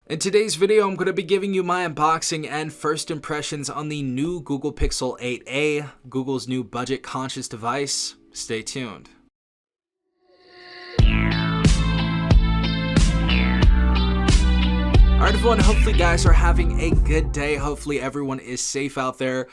In today's video, I'm going to be giving you my unboxing and first impressions on the new Google Pixel 8a, Google's new budget-conscious device. Stay tuned. Alright everyone, hopefully you guys are having a good day. Hopefully everyone is safe out there.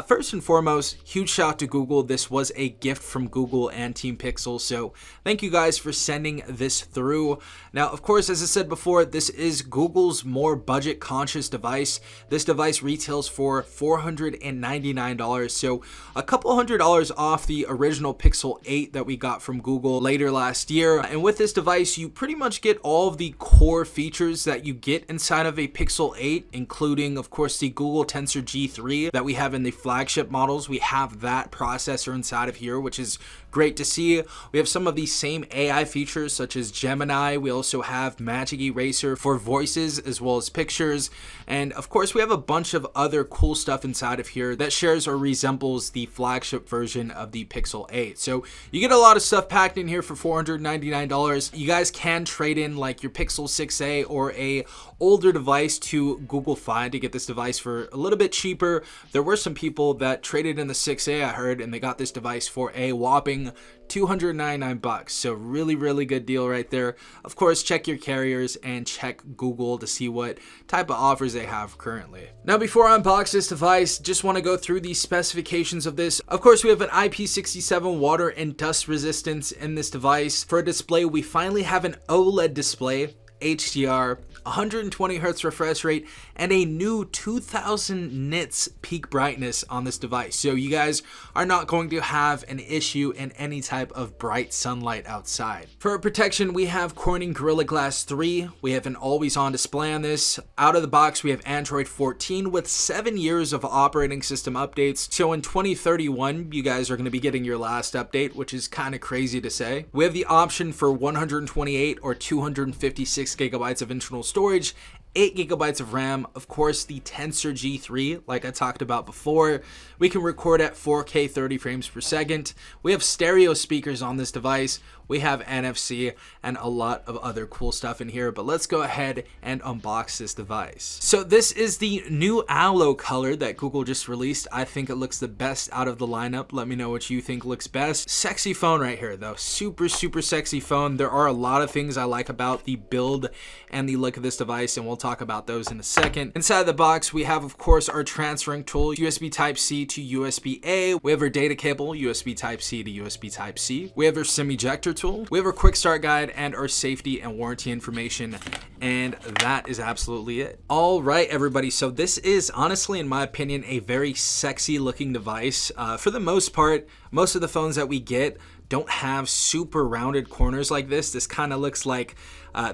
First and foremost, huge shout out to Google. This was a gift from Google and Team Pixel, so thank you guys for sending this through. Now, of course, as I said before, this is Google's more budget-conscious device. This device retails for $499, so a couple $100 off the original Pixel 8 that we got from Google later last year. And with this device, you pretty much get all of the core features that you get inside of a Pixel 8, including, of course, the Google Tensor G3 that we have in the flagship models. We have that processor inside of here, which is great to see. We have some of the same AI features such as Gemini. We also have Magic Eraser for voices as well as pictures. And of course, we have a bunch of other cool stuff inside of here that shares or resembles the flagship version of the Pixel 8. So you get a lot of stuff packed in here for $499. You guys can trade in like your Pixel 6a or a older device to Google Fi to get this device for a little bit cheaper. There were some people that traded in the 6a, I heard, and they got this device for a whopping $299. So really good deal right there. Of course, check your carriers and check Google to see what type of offers they have currently. Now, before I unbox this device, just want to go through the specifications of this. Of course, we have an IP67 water and dust resistance in this device. For a display, we finally have an OLED display, HDR, 120 Hz refresh rate, and a new 2000 nits peak brightness on this device. So you guys are not going to have an issue in any type of bright sunlight outside. For protection, we have Corning Gorilla Glass 3. We have an always-on display on this. Out of the box, we have Android 14 with 7 years of operating system updates. So in 2031, you guys are going to be getting your last update, which is kind of crazy to say. We have the option for 128 or 256 gigabytes of internal storage, 8 gigabytes of RAM, of course the Tensor G3 like I talked about before. We can record at 4K 30 frames per second. We have stereo speakers on this device. We have NFC and a lot of other cool stuff in here, but let's go ahead and unbox this device. So this is the new aloe color that Google just released. I think it looks the best out of the lineup. Let me know what you think looks best. Sexy phone right here though, super sexy phone. There are a lot of things I like about the build and the look of this device, and we'll talk about those in a second. Inside the box, we have, of course, our transferring tool, USB Type-C to USB-A. We have our data cable, USB Type-C to USB Type-C. We have our SIM ejector tool. We have our quick start guide and our safety and warranty information. And that is absolutely it. All right, everybody. So this is honestly, in my opinion, a very sexy looking device. For the most part, most of the phones that we get don't have super rounded corners like this. This kind of looks like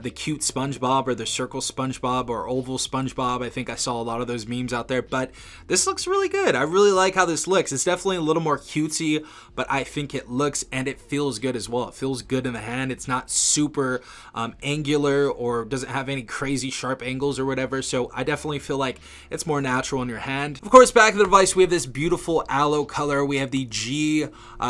the cute SpongeBob or the circle SpongeBob or oval SpongeBob. I think I saw a lot of those memes out there, but this looks really good. I really like how this looks. It's definitely a little more cutesy, but I think it looks and it feels good as well. It feels good in the hand. It's not super angular or doesn't have any crazy sharp angles or whatever, so I definitely feel like it's more natural in your hand. Of course, back of the device, we have this beautiful aloe color. We have the G.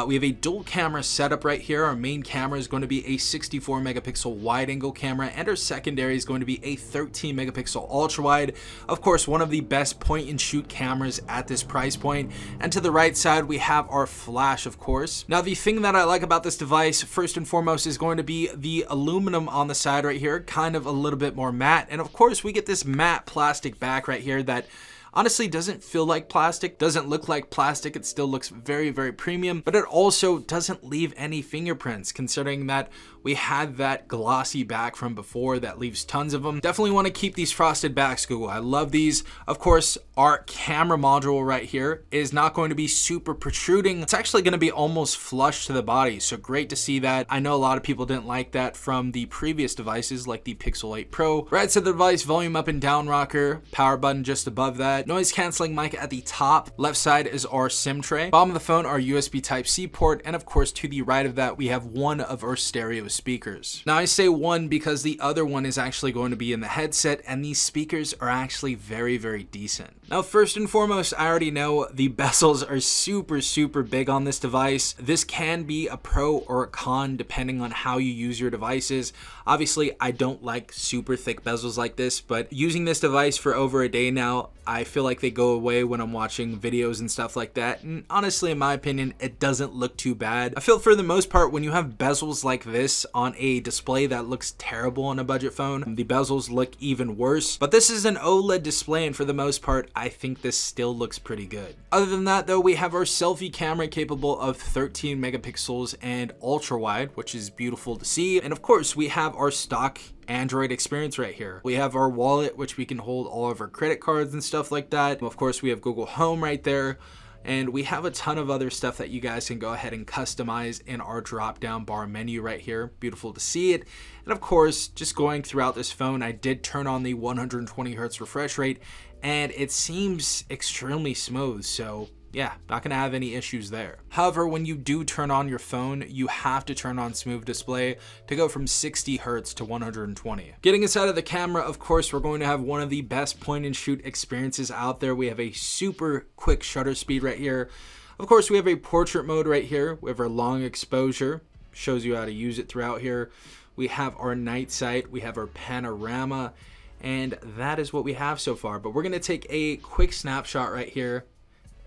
We have a dual camera setup right here. Our main camera is going to be a 64 megapixel wide angle camera, and our secondary is going to be a 13 megapixel ultra wide. Of course, one of the best point and shoot cameras at this price point. And to the right side, we have our flash, of course. Now, the thing that I like about this device, first and foremost, is going to be the aluminum on the side right here, kind of a little bit more matte. And of course, we get this matte plastic back right here that honestly doesn't feel like plastic, doesn't look like plastic. It still looks very premium, but it also doesn't leave any fingerprints, considering that we had that glossy back from before that leaves tons of them. Definitely want to keep these frosted backs, Google. I love these. Of course, our camera module right here is not going to be super protruding. It's actually going to be almost flush to the body, so great to see that. I know a lot of people didn't like that from the previous devices like the Pixel 8 Pro. Right side of the device, volume up and down rocker, power button just above that. that. Noise canceling mic at the top. Left side is our SIM tray. Bottom of the phone, our USB Type-C port. And of course, to the right of that, we have one of our stereo speakers. Now I say one because the other one is actually going to be in the headset, and these speakers are actually very, very decent. Now, first and foremost, I already know the bezels are super big on this device. This can be a pro or a con depending on how you use your devices. Obviously, I don't like super thick bezels like this, but using this device for over a day now, I feel like they go away when I'm watching videos and stuff like that. And honestly, in my opinion, it doesn't look too bad. I feel for the most part, when you have bezels like this on a display that looks terrible on a budget phone, the bezels look even worse. But this is an OLED display, and for the most part, I think this still looks pretty good. Other than that though, we have our selfie camera capable of 13 megapixels and ultra wide, which is beautiful to see. And of course, we have our stock Android experience right here. We have our wallet, which we can hold all of our credit cards and stuff like that. Of course, we have Google Home right there. And we have a ton of other stuff that you guys can go ahead and customize in our drop down bar menu right here. Beautiful to see it. And of course, just going throughout this phone, I did turn on the 120 hertz refresh rate, and it seems extremely smooth. So yeah, not gonna have any issues there. However, when you do turn on your phone, you have to turn on smooth display to go from 60 hertz to 120. Getting inside of the camera, of course, we're going to have one of the best point and shoot experiences out there. We have a super quick shutter speed right here. Of course, we have a portrait mode right here. We have our long exposure, shows you how to use it throughout here. We have our night sight, we have our panorama, and that is what we have so far. But we're gonna take a quick snapshot right here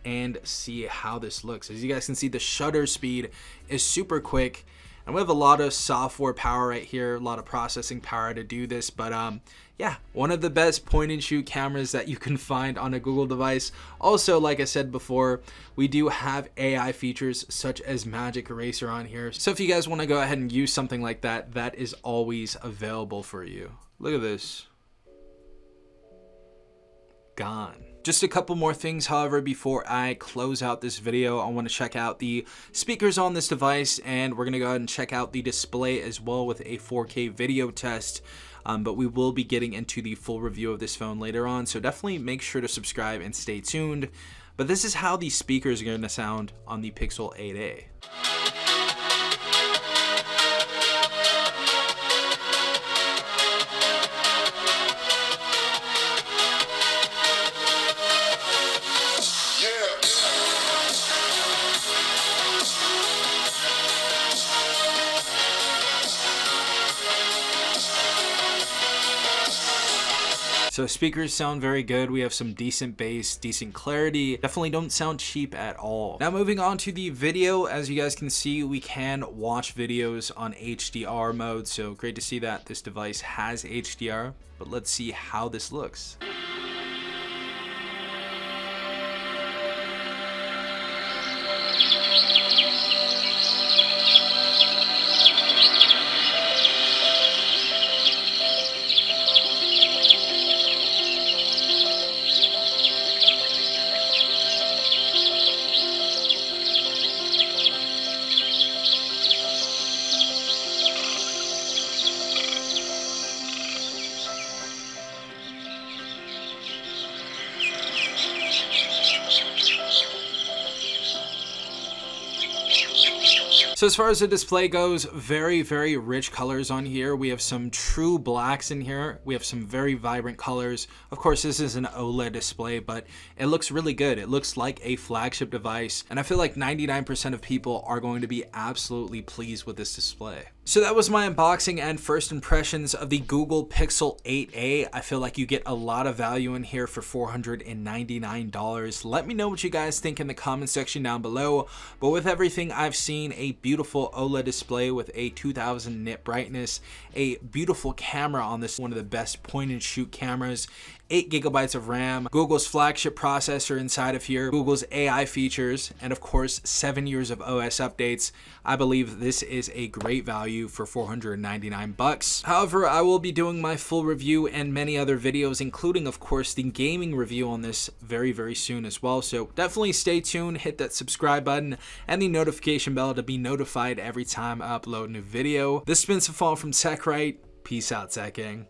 and see how this looks. As you guys can see, the shutter speed is super quick, and we have a lot of software power right here, a lot of processing power to do this. But yeah, one of the best point and shoot cameras that you can find on a Google device. Also, like I said before, we do have AI features such as Magic Eraser on here. So if you guys want to go ahead and use something like that, that is always available for you. Look at this. Gone. Just a couple more things, however, before I close out this video. I want to check out the speakers on this device, and we're going to go ahead and check out the display as well with a 4K video test. But we will be getting into the full review of this phone later on, so definitely make sure to subscribe and stay tuned. But this is how the speakers are going to sound on the Pixel 8a. So speakers sound very good. We have some decent bass, decent clarity. Definitely don't sound cheap at all. Now moving on to the video, as you guys can see, we can watch videos on HDR mode. So great to see that this device has HDR, but let's see how this looks. So as far as the display goes, very rich colors on here. We have some true blacks in here. We have some very vibrant colors. Of course, this is an OLED display, but it looks really good. It looks like a flagship device, and I feel like 99% of people are going to be absolutely pleased with this display. So that was my unboxing and first impressions of the Google Pixel 8a. I feel like you get a lot of value in here for $499. Let me know what you guys think in the comment section down below. But with everything I've seen, a beautiful OLED display with a 2000 nit brightness, a beautiful camera on this, one of the best point and shoot cameras, 8 gigabytes of RAM, Google's flagship processor inside of here, Google's AI features, and of course 7 years of OS updates. I believe this is a great value for $499. However, I will be doing my full review and many other videos, including of course the gaming review on this very soon as well. So definitely stay tuned, hit that subscribe button and the notification bell to be notified every time I upload a new video. This has been Safal from TechRight. Peace out, Tech Gang.